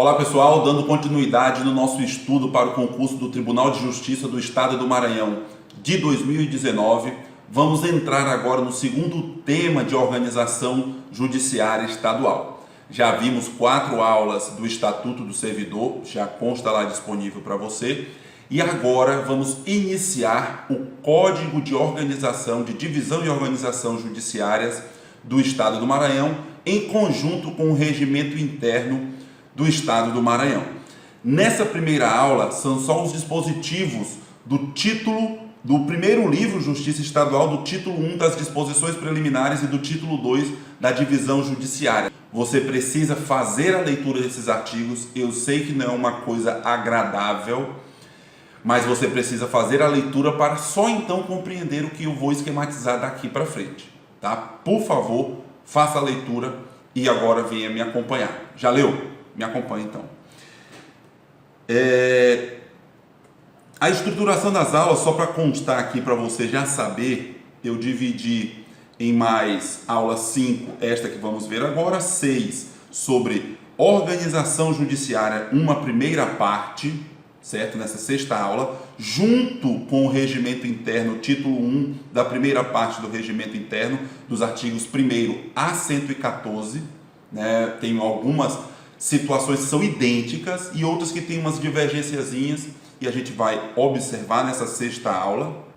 Olá pessoal, dando continuidade no nosso estudo para o concurso do Tribunal de Justiça do Estado do Maranhão de 2019, vamos entrar agora no segundo tema de organização judiciária estadual. Já vimos 4 aulas do Estatuto do Servidor, já consta lá disponível para você, e agora vamos iniciar o Código de Organização, de Divisão e Organização Judiciárias do Estado do Maranhão, em conjunto com o Regimento Interno do Estado do Maranhão. Nessa primeira aula, são só os dispositivos do título do primeiro livro Justiça Estadual, do título 1 das disposições preliminares e do título 2 da divisão judiciária. Você precisa fazer a leitura desses artigos. Eu sei que não é uma coisa agradável, mas você precisa fazer a leitura para só então compreender o que eu vou esquematizar daqui para frente, tá? Por favor, faça a leitura e agora venha me acompanhar. Já leu? Me acompanhe então. A estruturação das aulas, só para constar aqui para você já saber, eu dividi em mais aula 5, esta que vamos ver agora, 6 sobre organização judiciária, uma primeira parte, certo? Nessa sexta aula, junto com o regimento interno, título 1 da primeira parte do regimento interno, dos artigos 1º a 114, né? Tem algumas situações que são idênticas e outras que têm umas divergênciazinhas e a gente vai observar nessa sexta aula.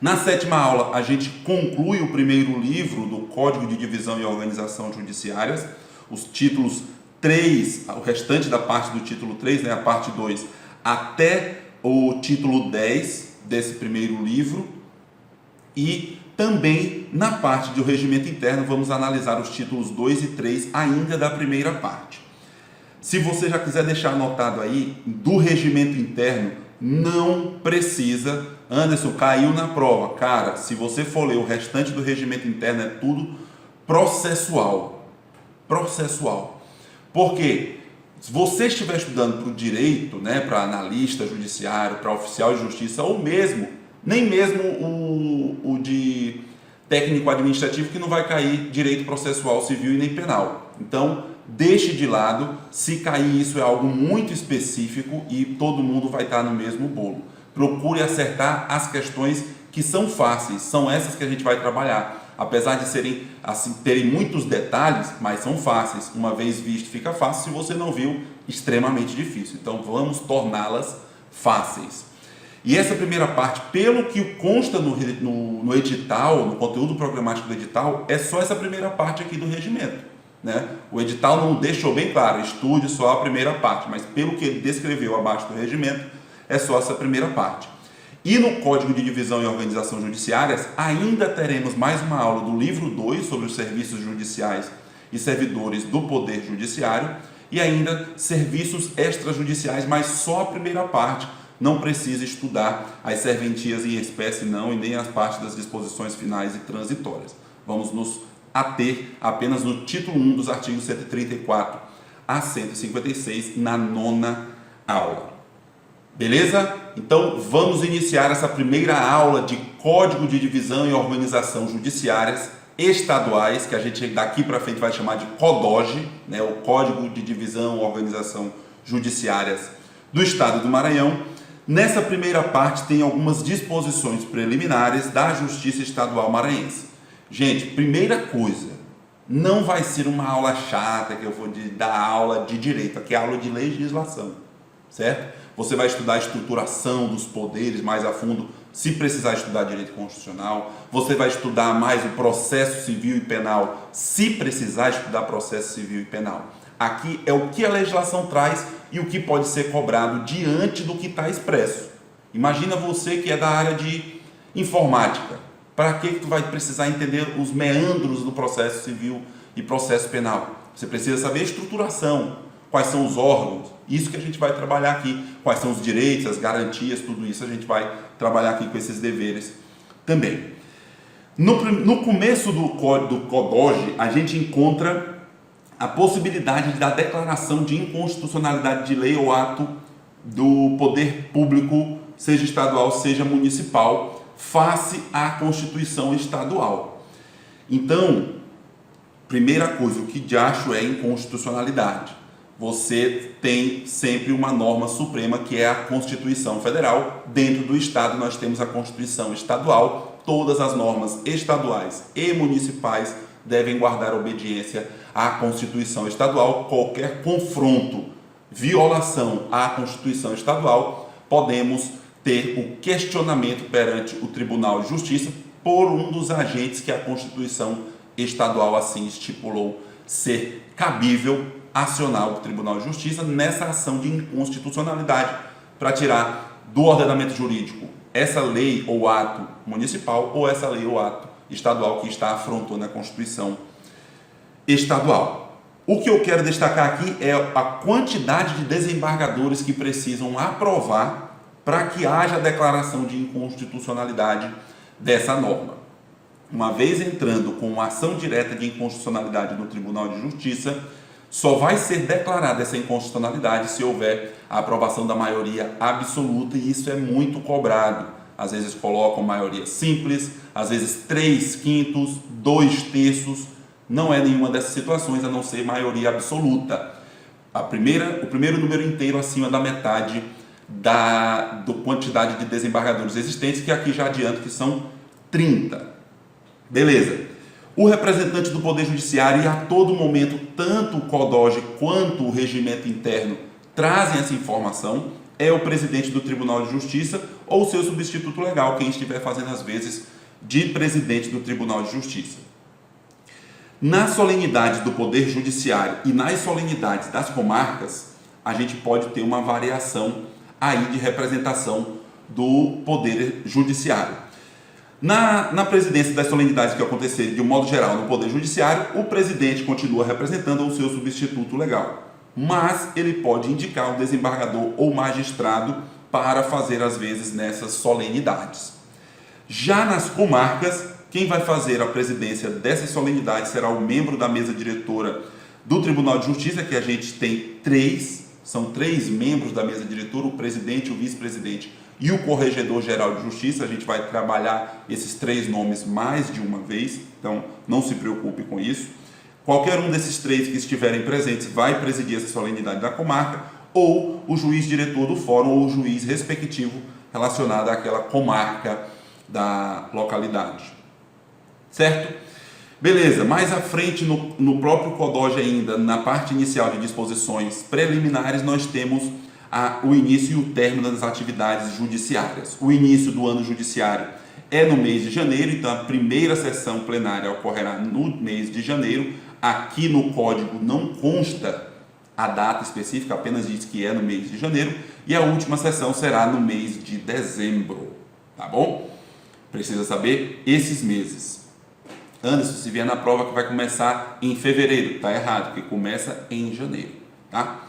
Na sétima aula, a gente conclui o primeiro livro do Código de Divisão e Organização Judiciárias, os títulos 3, o restante da parte do título 3, né, a parte 2, até o título 10 desse primeiro livro. E também na parte do regimento interno vamos analisar os títulos 2 e 3 ainda da primeira parte. Se você já quiser deixar anotado aí, do regimento interno, não precisa. Anderson, caiu na prova. Cara, se você for ler o restante do regimento interno, é tudo processual. Processual. Porque se você estiver estudando para o direito, né, para analista judiciário, para oficial de justiça, ou mesmo, nem mesmo o de técnico administrativo, que não vai cair direito processual civil e nem penal. Então, deixe de lado. Se cair, isso é algo muito específico e todo mundo vai estar no mesmo bolo. Procure acertar as questões que são fáceis, são essas que a gente vai trabalhar. Apesar de serem, assim, terem muitos detalhes, mas são fáceis. Uma vez visto, fica fácil. Se você não viu, extremamente difícil. Então, vamos torná-las fáceis. E essa primeira parte, pelo que consta no edital, no conteúdo programático do edital, é só essa primeira parte aqui do regimento. Né? O edital não deixou bem claro, estude só a primeira parte, mas pelo que ele descreveu abaixo do regimento, é só essa primeira parte. E no Código de Divisão e Organização Judiciárias, ainda teremos mais uma aula do livro 2 sobre os serviços judiciais e servidores do Poder Judiciário, e ainda serviços extrajudiciais, mas só a primeira parte. Não precisa estudar as serventias em espécie não, e nem as partes das disposições finais e transitórias. Vamos nos ater apenas no título 1 dos artigos 134 a 156 na 9ª aula. Beleza? Então vamos iniciar essa primeira aula de Código de Divisão e Organização Judiciárias Estaduais, que a gente daqui para frente vai chamar de CODOJ, né? O Código de Divisão e Organização Judiciárias do Estado do Maranhão. Nessa primeira parte tem algumas disposições preliminares da Justiça Estadual Maranhense. Gente, primeira coisa, não vai ser uma aula chata que eu vou dar aula de direito, aqui é aula de legislação, certo? Você vai estudar a estruturação dos poderes mais a fundo, se precisar estudar direito constitucional. Você vai estudar mais o processo civil e penal, se precisar estudar processo civil e penal. Aqui é o que a legislação traz e o que pode ser cobrado diante do que está expresso. Imagina você que é da área de informática. Para que tu vai precisar entender os meandros do processo civil e processo penal? Você precisa saber a estruturação, quais são os órgãos, isso que a gente vai trabalhar aqui, quais são os direitos, as garantias, tudo isso a gente vai trabalhar aqui com esses deveres também. No começo do CODOJ, a gente encontra a possibilidade da declaração de inconstitucionalidade de lei ou ato do poder público, seja estadual, seja municipal, face à Constituição Estadual. Então, primeira coisa, o que de acho é inconstitucionalidade? você tem sempre uma norma suprema que é a Constituição Federal. Dentro do Estado nós temos a Constituição Estadual. Todas as normas estaduais e municipais devem guardar obediência à Constituição Estadual. Qualquer confronto, violação à Constituição Estadual, podemos ter o questionamento perante o Tribunal de Justiça por um dos agentes que a Constituição Estadual assim estipulou ser cabível acionar o Tribunal de Justiça nessa ação de inconstitucionalidade para tirar do ordenamento jurídico essa lei ou ato municipal ou essa lei ou ato estadual que está afrontando a Constituição Estadual. O que eu quero destacar aqui é a quantidade de desembargadores que precisam aprovar para que haja a declaração de inconstitucionalidade dessa norma. Uma vez entrando com ação direta de inconstitucionalidade no Tribunal de Justiça, só vai ser declarada essa inconstitucionalidade se houver a aprovação da maioria absoluta, e isso é muito cobrado. Às vezes colocam maioria simples, às vezes 3/5, 2/3, não é nenhuma dessas situações a não ser maioria absoluta. O primeiro número inteiro acima da metade da quantidade de desembargadores existentes, que aqui já adianto que são 30. Beleza. O representante do Poder Judiciário, e a todo momento, tanto o CODOJ quanto o regimento interno trazem essa informação, é o presidente do Tribunal de Justiça ou seu substituto legal, quem estiver fazendo as vezes de presidente do Tribunal de Justiça. Nas solenidades do Poder Judiciário e nas solenidades das comarcas, a gente pode ter uma variação aí de representação do Poder Judiciário. Na presidência das solenidades que acontecerem de um modo geral no Poder Judiciário, o presidente continua representando o seu substituto legal, mas ele pode indicar um desembargador ou magistrado para fazer as vezes nessas solenidades. Já nas comarcas, quem vai fazer a presidência dessas solenidades será o membro da mesa diretora do Tribunal de Justiça, que a gente tem são 3 membros da mesa diretora, o presidente, o vice-presidente e o corregedor-geral de justiça. A gente vai trabalhar esses 3 nomes mais de uma vez, então não se preocupe com isso. Qualquer um desses 3 que estiverem presentes vai presidir essa solenidade da comarca, ou o juiz diretor do fórum ou o juiz respectivo relacionado àquela comarca da localidade. Certo? Beleza, mais à frente no próprio CODOJ ainda, na parte inicial de disposições preliminares, nós temos o início e o término das atividades judiciárias. O início do ano judiciário é no mês de janeiro, então a primeira sessão plenária ocorrerá no mês de janeiro. Aqui no código não consta a data específica, apenas diz que é no mês de janeiro, e a última sessão será no mês de dezembro, tá bom? Precisa saber esses meses. Anderson, se vier na prova que vai começar em fevereiro, tá errado, porque começa em janeiro, tá?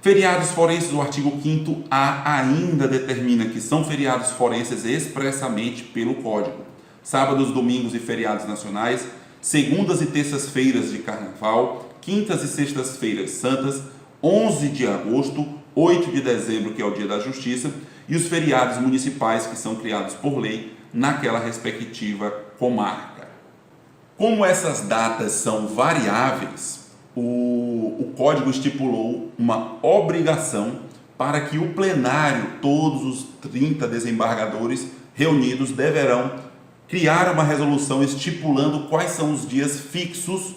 Feriados forenses, o artigo 5º-A ainda determina que são feriados forenses expressamente pelo Código. Sábados, domingos e feriados nacionais, segundas e terças-feiras de carnaval, quintas e sextas-feiras santas, 11 de agosto, 8 de dezembro, que é o Dia da Justiça, e os feriados municipais que são criados por lei naquela respectiva comarca. Como essas datas são variáveis, o Código estipulou uma obrigação para que o plenário, todos os 30 desembargadores reunidos, deverão criar uma resolução estipulando quais são os dias fixos,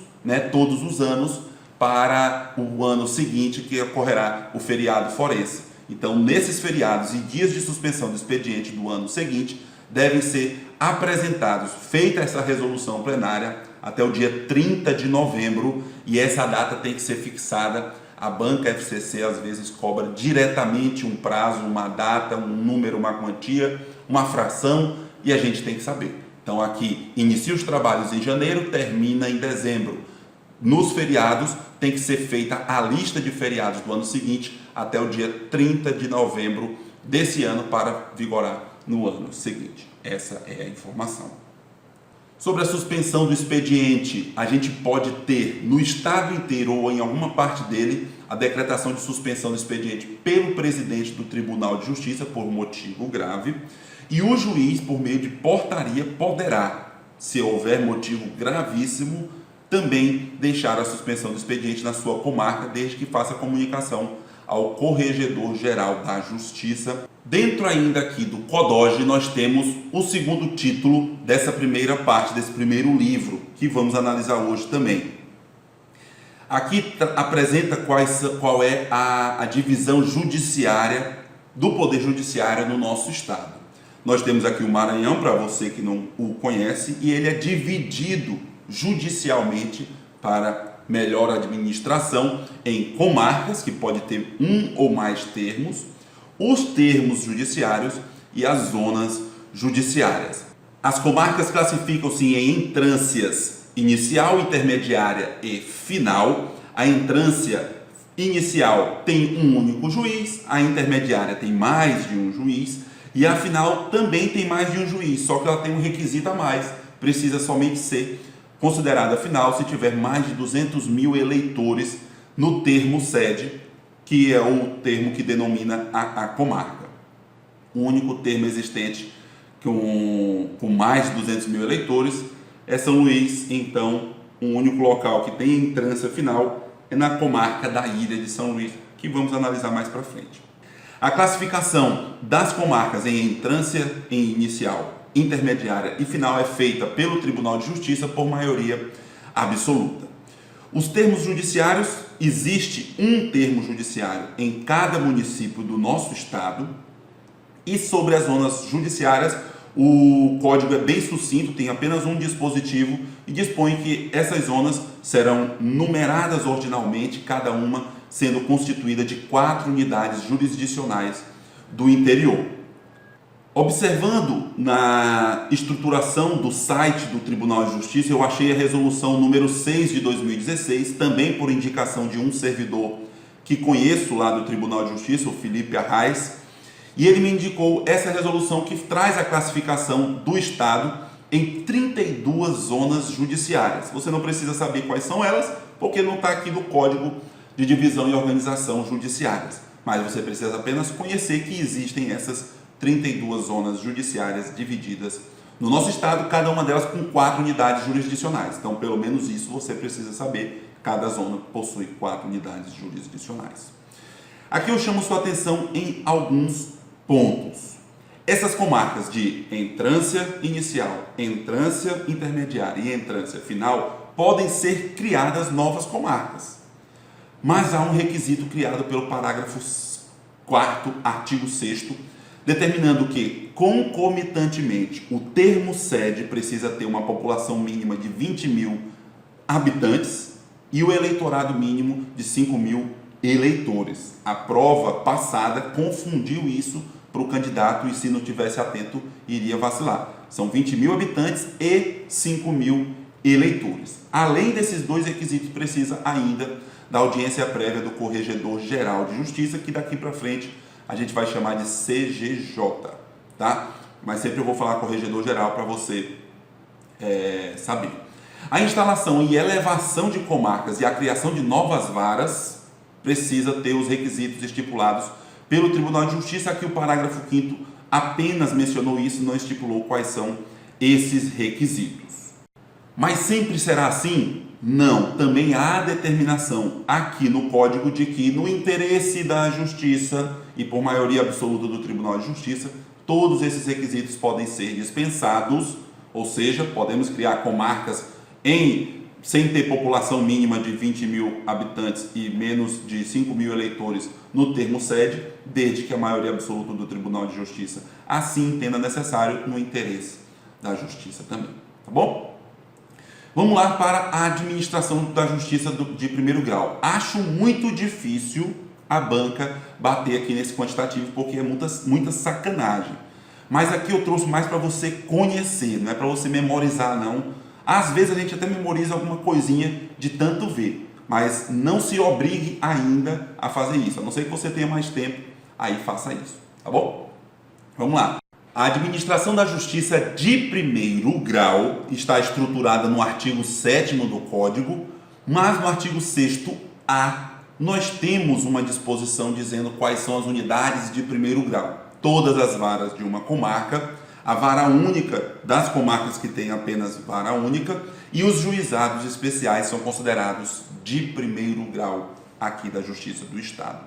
todos os anos, para o ano seguinte que ocorrerá o feriado forense. Então, nesses feriados e dias de suspensão do expediente do ano seguinte, devem ser apresentados, feita essa resolução plenária, até o dia 30 de novembro, e essa data tem que ser fixada. A banca FCC às vezes cobra diretamente um prazo, uma data, um número, uma quantia, uma fração, e a gente tem que saber. Então aqui, inicia os trabalhos em janeiro, termina em dezembro. Nos feriados, tem que ser feita a lista de feriados do ano seguinte, até o dia 30 de novembro desse ano, para vigorar no ano seguinte. Essa é a informação. Sobre a suspensão do expediente, a gente pode ter no estado inteiro ou em alguma parte dele a decretação de suspensão do expediente pelo presidente do Tribunal de Justiça por motivo grave, e o juiz, por meio de portaria, poderá, se houver motivo gravíssimo, também deixar a suspensão do expediente na sua comarca, desde que faça comunicação ao Corregedor-Geral da Justiça. Dentro ainda aqui do CODOG, nós temos o segundo título dessa primeira parte, desse primeiro livro, que vamos analisar hoje também. Aqui apresenta qual é a divisão judiciária do Poder Judiciário no nosso estado. Nós temos aqui o Maranhão, para você que não o conhece, e ele é dividido judicialmente para melhor administração em comarcas, que pode ter um ou mais termos, os termos judiciários e as zonas judiciárias. As comarcas classificam-se em entrâncias inicial, intermediária e final. A entrância inicial tem um único juiz, a intermediária tem mais de um juiz e a final também tem mais de um juiz, só que ela tem um requisito a mais, precisa somente ser considerada final se tiver mais de 200 mil eleitores no termo sede, que é o termo que denomina a comarca. O único termo existente com mais de 200 mil eleitores é São Luís, então um único local que tem entrância final é na comarca da Ilha de São Luís, que vamos analisar mais para frente. A classificação das comarcas em entrância em inicial, intermediária e final é feita pelo Tribunal de Justiça por maioria absoluta. Os termos judiciários, existe um termo judiciário em cada município do nosso estado, e sobre as zonas judiciárias o código é bem sucinto, tem apenas um dispositivo e dispõe que essas zonas serão numeradas ordinalmente, cada uma sendo constituída de 4 unidades jurisdicionais do interior. Observando na estruturação do site do Tribunal de Justiça, eu achei a resolução número 6 de 2016, também por indicação de um servidor que conheço lá do Tribunal de Justiça, o Felipe Arraes, e ele me indicou essa resolução que traz a classificação do Estado em 32 zonas judiciárias. Você não precisa saber quais são elas, porque não está aqui no Código de Divisão e Organização Judiciárias, mas você precisa apenas conhecer que existem essas 32 zonas judiciárias divididas no nosso estado, cada uma delas com 4 unidades jurisdicionais. Então, pelo menos isso você precisa saber. Cada zona possui 4 unidades jurisdicionais. Aqui eu chamo sua atenção em alguns pontos. Essas comarcas de entrância inicial, entrância intermediária e entrância final podem ser criadas novas comarcas. Mas há um requisito criado pelo parágrafo 4º, artigo 6º, determinando que, concomitantemente, o termo sede precisa ter uma população mínima de 20 mil habitantes e o eleitorado mínimo de 5 mil eleitores. A prova passada confundiu isso para o candidato e, se não tivesse atento, iria vacilar. São 20 mil habitantes e 5 mil eleitores. Além desses dois requisitos, precisa ainda da audiência prévia do Corregedor-Geral de Justiça, que daqui para frente a gente vai chamar de CGJ, tá? Mas sempre eu vou falar Corregedor-Geral para você saber. A instalação e elevação de comarcas e a criação de novas varas precisa ter os requisitos estipulados pelo Tribunal de Justiça. Aqui o parágrafo 5º apenas mencionou isso, não estipulou quais são esses requisitos. Mas sempre será assim? Não. Também há determinação aqui no Código de que, no interesse da Justiça e por maioria absoluta do Tribunal de Justiça, todos esses requisitos podem ser dispensados, ou seja, podemos criar comarcas sem ter população mínima de 20 mil habitantes e menos de 5 mil eleitores no termo sede, desde que a maioria absoluta do Tribunal de Justiça assim entenda necessário, no interesse da Justiça também. Tá bom? Vamos lá para a administração da Justiça de primeiro grau. Acho muito difícil a banca bater aqui nesse quantitativo, porque é muita sacanagem. Mas aqui eu trouxe mais para você conhecer, não é para você memorizar, não. Às vezes a gente até memoriza alguma coisinha de tanto ver, mas não se obrigue ainda a fazer isso. A não ser que você tenha mais tempo, aí faça isso, tá bom? Vamos lá. A administração da Justiça de primeiro grau está estruturada no artigo 7º do Código, mas no artigo 6º-A nós temos uma disposição dizendo quais são as unidades de primeiro grau. Todas as varas de uma comarca, a vara única das comarcas que têm apenas vara única, e os juizados especiais são considerados de primeiro grau aqui da Justiça do Estado.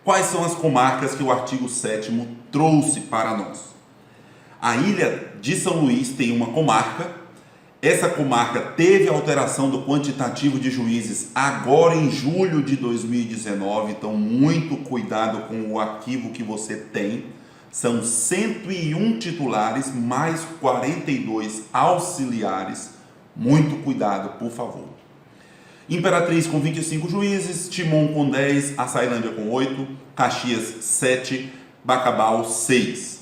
Quais são as comarcas que o artigo 7º trouxe para nós? A Ilha de São Luís tem uma comarca. Essa comarca teve alteração do quantitativo de juízes agora em julho de 2019, então muito cuidado com o arquivo que você tem. São 101 titulares mais 42 auxiliares. Muito cuidado, por favor. Imperatriz com 25 juízes, Timon com 10, Açailândia com 8, Caxias 7, Bacabal 6.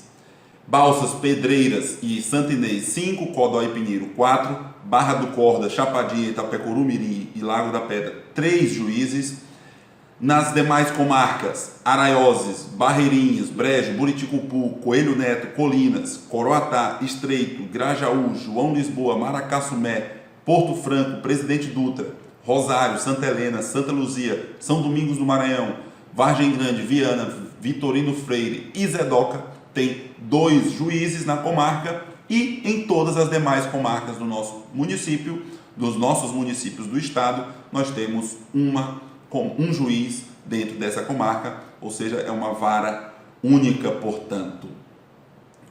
Balsas, Pedreiras e Santa Inês 5, Codó e Pinheiro 4, Barra do Corda, Chapadinha, Itapecuru, Mirim e Lago da Pedra 3 juízes. Nas demais comarcas, Araioses, Barreirinhas, Brejo, Buriticupu, Coelho Neto, Colinas, Coroatá, Estreito, Grajaú, João Lisboa, Maracassumé, Porto Franco, Presidente Dutra, Rosário, Santa Helena, Santa Luzia, São Domingos do Maranhão, Vargem Grande, Viana, Vitorino Freire e Zedoca tem 2 juízes na comarca, e em todas as demais comarcas do nosso município, dos nossos municípios do estado, nós temos um juiz dentro dessa comarca, ou seja, é uma vara única, portanto.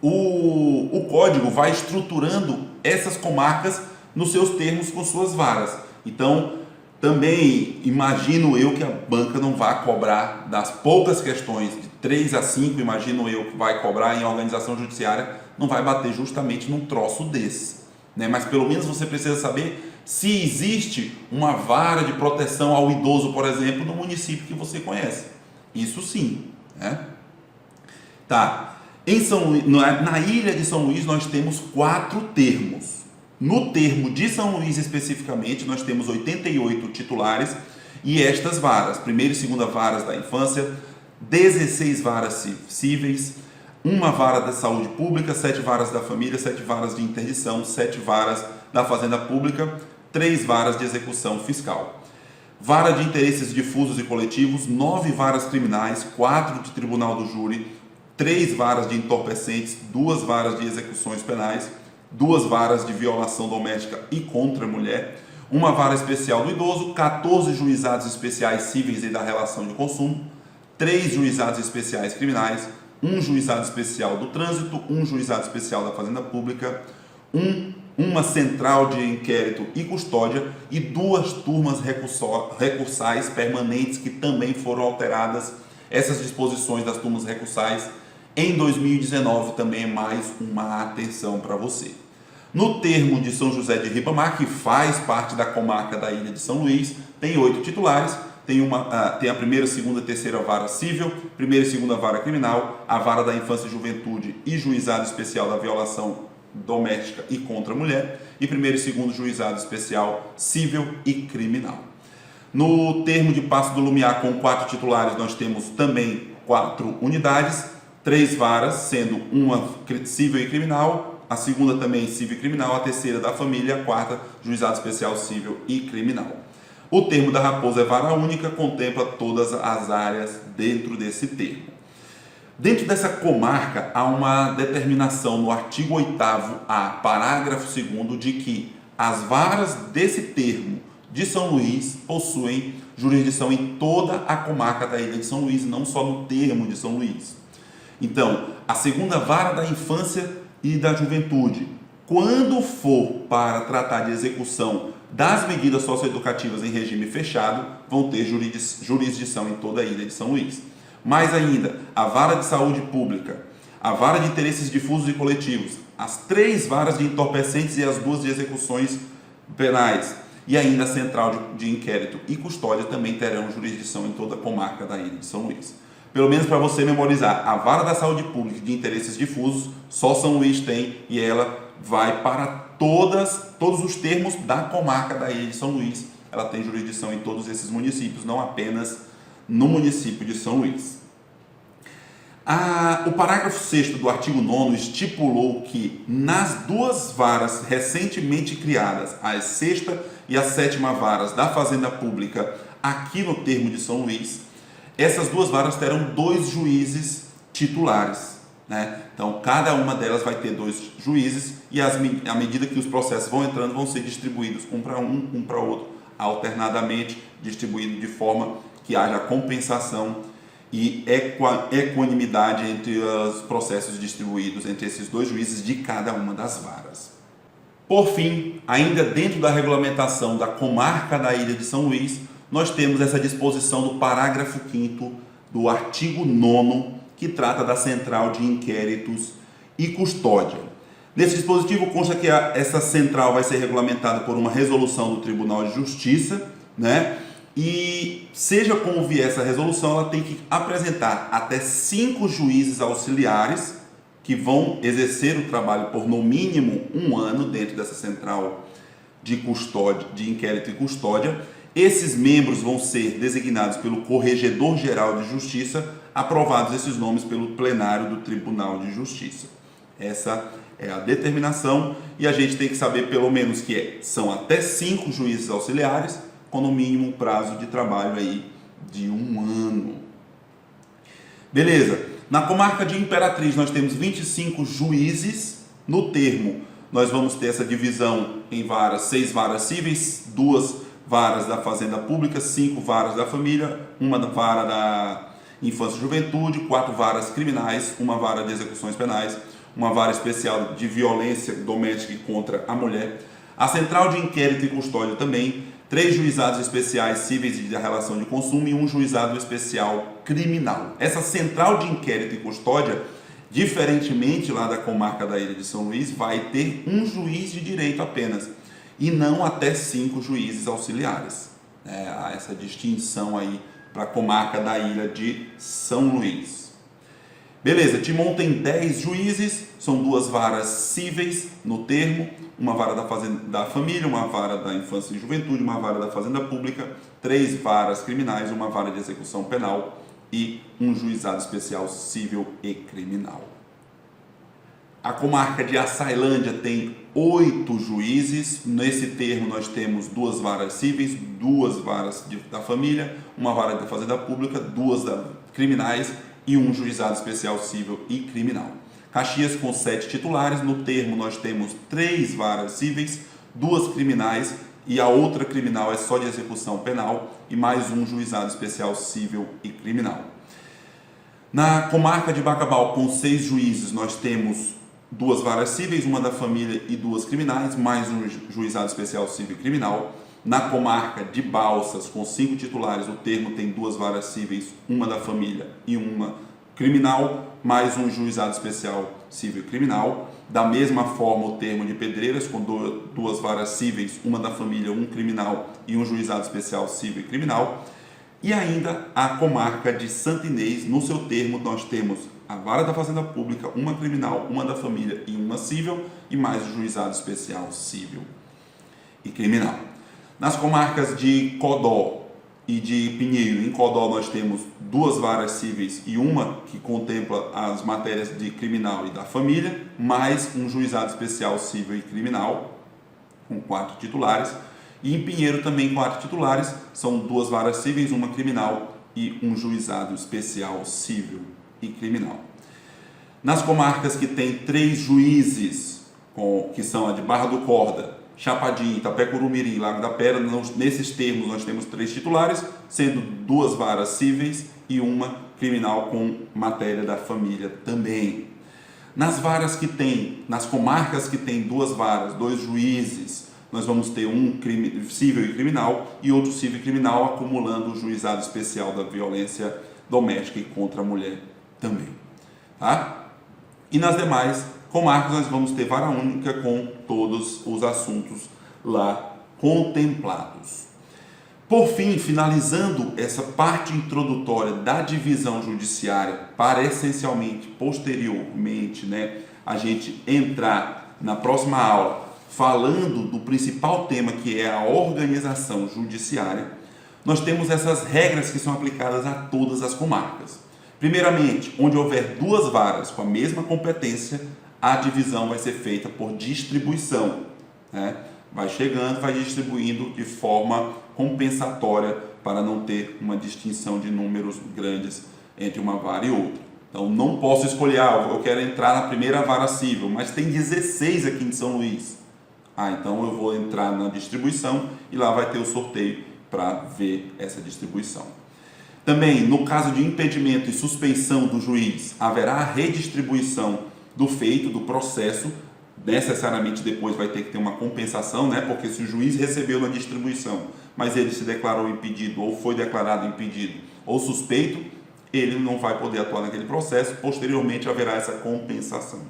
O código vai estruturando essas comarcas nos seus termos com suas varas. Então, também imagino eu que a banca não vai cobrar das poucas questões, de 3 a 5, imagino eu que vai cobrar em organização judiciária, não vai bater justamente num troço desse, né? Mas pelo menos você precisa saber se existe uma vara de proteção ao idoso, por exemplo, no município que você conhece. Isso sim, né? Tá. Na Ilha de São Luís nós temos 4 termos. No termo de São Luís especificamente, nós temos 88 titulares e estas varas, primeira e segunda varas da infância, 16 varas cíveis, 1 vara da saúde pública, 7 varas da família, 7 varas de interdição, 7 varas da fazenda pública, 3 varas de execução fiscal. Vara de interesses difusos e coletivos, 9 varas criminais, 4 de tribunal do júri, 3 varas de entorpecentes, 2 varas de execuções penais, 2 varas de violação doméstica e contra a mulher, 1 vara especial do idoso, 14 juizados especiais cíveis e da relação de consumo, 3 juizados especiais criminais, 1 juizado especial do trânsito, 1 juizado especial da fazenda pública, uma central de inquérito e custódia e 2 turmas recursais permanentes que também foram alteradas. Essas disposições das turmas recursais em 2019 também é mais uma atenção para você. No termo de São José de Ribamar, que faz parte da comarca da Ilha de São Luís, tem 8 titulares, tem a primeira, segunda e terceira vara civil, primeira e segunda vara criminal, a vara da infância e juventude e juizado especial da violação doméstica e contra a mulher, e primeiro e segundo juizado especial civil e criminal. No termo de Passo do Lumiar, com 4 titulares, nós temos também 4 unidades, 3 varas, sendo uma civil e criminal, a segunda também civil e criminal, a terceira da família, a quarta juizado especial civil e criminal. O termo da Raposa é vara única, contempla todas as áreas dentro desse termo. Dentro dessa comarca, há uma determinação no artigo 8º, parágrafo 2º, de que as varas desse termo de São Luís possuem jurisdição em toda a comarca da Ilha de São Luís, não só no termo de São Luís. Então, a segunda vara da infância e da juventude, quando for para tratar de execução das medidas socioeducativas em regime fechado, vão ter jurisdição em toda a Ilha de São Luís. Mais ainda, a vara de saúde pública, a vara de interesses difusos e coletivos, as 3 varas de entorpecentes e as 2 de execuções penais, e ainda a central de inquérito e custódia também terão jurisdição em toda a comarca da Ilha de São Luís. Pelo menos para você memorizar, a vara da saúde pública de interesses difusos, só São Luís tem, e ela vai para todos os termos da comarca da Ilha de São Luís. Ela tem jurisdição em todos esses municípios, não apenas no município de São Luís. O parágrafo 6º do artigo 9º estipulou que nas 2 varas recentemente criadas, a 6ª e a 7ª varas da Fazenda Pública, aqui no termo de São Luís, essas 2 varas terão 2 juízes titulares, né? Então, cada uma delas vai ter 2 juízes e à medida que os processos vão entrando, vão ser distribuídos um para outro, alternadamente, distribuído de forma que haja compensação e equanimidade entre os processos distribuídos entre esses 2 juízes de cada uma das varas. Por fim, ainda dentro da regulamentação da comarca da Ilha de São Luís, nós temos essa disposição do parágrafo 5º do artigo 9º, que trata da central de inquéritos e custódia. Nesse dispositivo consta que essa central vai ser regulamentada por uma resolução do Tribunal de Justiça, né? E seja como vier essa resolução, ela tem que apresentar até 5 juízes auxiliares que vão exercer o trabalho por no mínimo 1 ano dentro dessa central de custódia, de inquérito e custódia. Esses membros vão ser designados pelo Corregedor-Geral de Justiça, aprovados esses nomes pelo plenário do Tribunal de Justiça. Essa é a determinação e a gente tem que saber pelo menos que são até 5 juízes auxiliares, com no mínimo um prazo de trabalho aí de 1 ano. Beleza. Na comarca de Imperatriz nós temos 25 juízes. No termo nós vamos ter essa divisão em varas, 6 varas cíveis, 2 varas da Fazenda Pública, 5 varas da Família, 1 vara da Infância e Juventude, 4 varas criminais, 1 vara de execuções penais, 1 vara especial de violência doméstica e contra a mulher. A Central de Inquérito e Custódia também, 3 juizados especiais cíveis de relação de consumo e 1 juizado especial criminal. Essa Central de Inquérito e Custódia, diferentemente lá da comarca da Ilha de São Luís, vai ter 1 juiz de direito apenas e não até 5 juízes auxiliares. Há essa distinção aí para a comarca da Ilha de São Luís. Beleza, Timon tem 10 juízes, são 2 varas cíveis no termo, 1 vara da Família, 1 vara da Infância e Juventude, 1 vara da Fazenda Pública, 3 varas criminais, 1 vara de execução penal e 1 juizado especial civil e criminal. A comarca de Açailândia tem 8 juízes. Nesse termo nós temos 2 varas cíveis, 2 varas da Família, 1 vara da Fazenda Pública, 2 criminais e 1 juizado especial civil e criminal. Caxias com 7 titulares. No termo nós temos 3 varas cíveis, 2 criminais e a outra criminal é só de execução penal e mais 1 juizado especial civil e criminal. Na comarca de Bacabal com 6 juízes nós temos 2 varas cíveis, 1 da Família e 2 criminais, mais 1 juizado especial civil e criminal. Na comarca de Balsas, com 5 titulares, o termo tem 2 varas cíveis, 1 da Família e 1 criminal, mais 1 juizado especial civil e criminal. Da mesma forma, o termo de Pedreiras, com 2 varas cíveis, 1 da Família, 1 criminal e 1 juizado especial civil e criminal. E ainda a comarca de Santa Inês, no seu termo nós temos a vara da Fazenda Pública, 1 criminal, 1 da Família e 1 civil, e mais o juizado especial civil e criminal. Nas comarcas de Codó e de Pinheiro, em Codó nós temos 2 varas cíveis e 1 que contempla as matérias de criminal e da família, mais um juizado especial civil e criminal, com 4 titulares. E em Pinheiro também 4 titulares, são 2 varas cíveis, 1 criminal e 1 juizado especial civil e criminal. Nas comarcas que tem 3 juízes, que são a de Barra do Corda, Chapadinho, Itapé-Curumirim, Lago da Pedra, nesses termos nós temos 3 titulares, sendo 2 varas cíveis e 1 criminal com matéria da família também. Nas comarcas que tem 2 varas, 2 juízes, nós vamos ter um civil e criminal e outro civil e criminal, acumulando o juizado especial da violência doméstica e contra a mulher também. Tá? E nas demais comarcas nós vamos ter vara única com todos os assuntos lá contemplados. Por fim, finalizando essa parte introdutória da divisão judiciária, para essencialmente, posteriormente, a gente entrar na próxima aula falando do principal tema, que é a organização judiciária, nós temos essas regras que são aplicadas a todas as comarcas. Primeiramente, onde houver 2 varas com a mesma competência, a divisão vai ser feita por distribuição. Vai chegando, vai distribuindo de forma compensatória para não ter uma distinção de números grandes entre uma vara e outra. Então não posso escolher, eu quero entrar na primeira vara civil, mas tem 16 aqui em São Luís. Então eu vou entrar na distribuição e lá vai ter o sorteio para ver essa distribuição. Também, no caso de impedimento e suspeição do juiz, haverá a redistribuição do feito, do processo. Necessariamente depois vai ter que ter uma compensação, né? Porque se o juiz recebeu na distribuição, mas ele se declarou impedido, ou foi declarado impedido, ou suspeito, ele não vai poder atuar naquele processo. Posteriormente haverá essa compensação.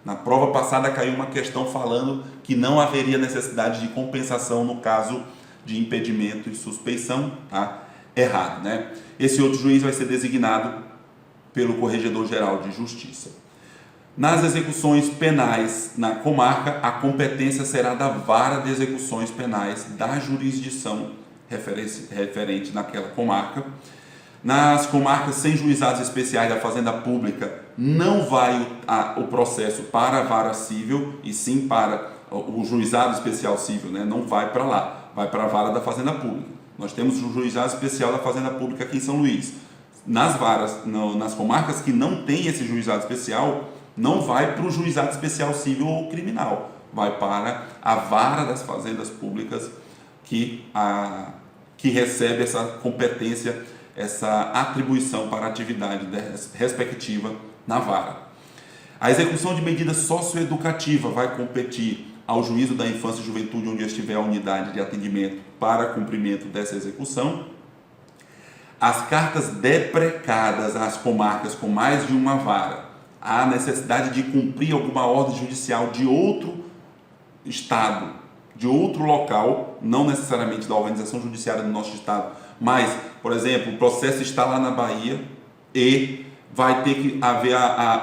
Na prova passada caiu uma questão falando que não haveria necessidade de compensação no caso de impedimento e suspeição, tá? Errado, né? Esse outro juiz vai ser designado pelo Corregedor-Geral de Justiça. Nas execuções penais na comarca, a competência será da vara de execuções penais da jurisdição referente naquela comarca. Nas comarcas sem juizados especiais da Fazenda Pública, não vai o processo para a vara civil, e sim para o juizado especial civil, né? Não vai para lá, vai para a vara da Fazenda Pública. Nós temos o juizado especial da Fazenda Pública aqui em São Luís. Nas comarcas que não tem esse juizado especial, não vai para o juizado especial civil ou criminal, vai para a vara das fazendas públicas que recebe essa competência, essa atribuição para a atividade respectiva na vara. A execução de medida socioeducativa vai competir ao juízo da infância e juventude, onde estiver a unidade de atendimento para cumprimento dessa execução. As cartas deprecadas às comarcas com mais de uma vara, há necessidade de cumprir alguma ordem judicial de outro estado, de outro local, não necessariamente da organização judiciária do nosso estado, mas, por exemplo, o processo está lá na Bahia e vai ter que haver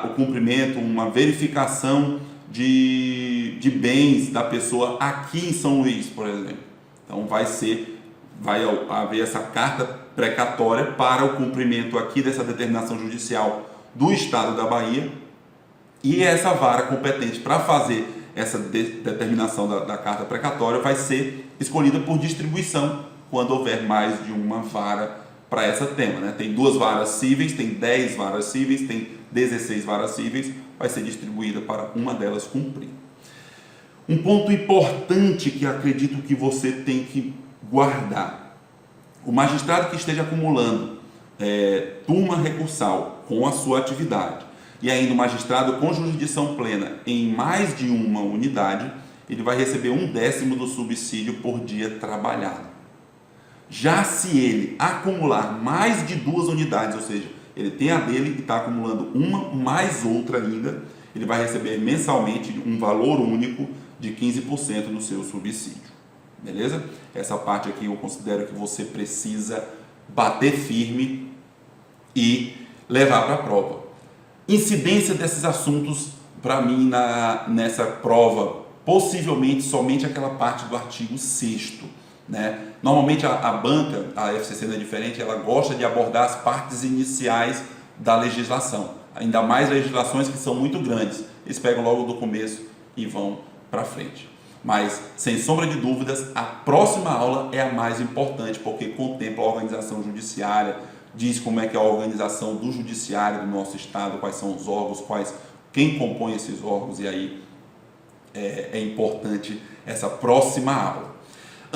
o cumprimento, uma verificação de bens da pessoa aqui em São Luís, por exemplo. Então vai haver essa carta precatória para o cumprimento aqui dessa determinação judicial do estado da Bahia, e essa vara competente para fazer essa determinação da carta precatória vai ser escolhida por distribuição, quando houver mais de uma vara para essa tema, né? Tem 2 varas cíveis, tem 10 varas cíveis, tem 16 varas cíveis, vai ser distribuída para uma delas cumprir. Um ponto importante que acredito que você tem que guardar: o magistrado que esteja acumulando turma recursal com a sua atividade, e ainda o magistrado com jurisdição plena em mais de uma unidade, ele vai receber 1/10 do subsídio por dia trabalhado. Já se ele acumular mais de 2 unidades, ou seja, ele tem a dele e está acumulando uma mais outra ainda, ele vai receber mensalmente um valor único de 15% do seu subsídio. Beleza? Essa parte aqui eu considero que você precisa bater firme e levar para a prova. Incidência desses assuntos, para mim, nessa prova, possivelmente somente aquela parte do artigo 6º, né? Normalmente a banca, a FCC não é diferente, ela gosta de abordar as partes iniciais da legislação, ainda mais legislações que são muito grandes, eles pegam logo do começo e vão para frente. Mas, sem sombra de dúvidas, a próxima aula é a mais importante, porque contempla a organização judiciária, diz como é que é a organização do judiciário do nosso estado, quais são os órgãos, quem compõe esses órgãos, e aí é importante essa próxima aula.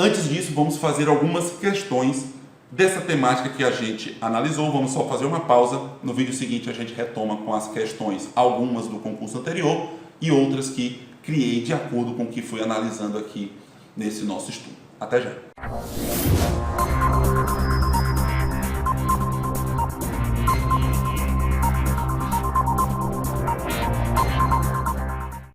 Antes disso, vamos fazer algumas questões dessa temática que a gente analisou. Vamos só fazer uma pausa. No vídeo seguinte a gente retoma com as questões, algumas do concurso anterior e outras que criei de acordo com o que fui analisando aqui nesse nosso estudo. Até já!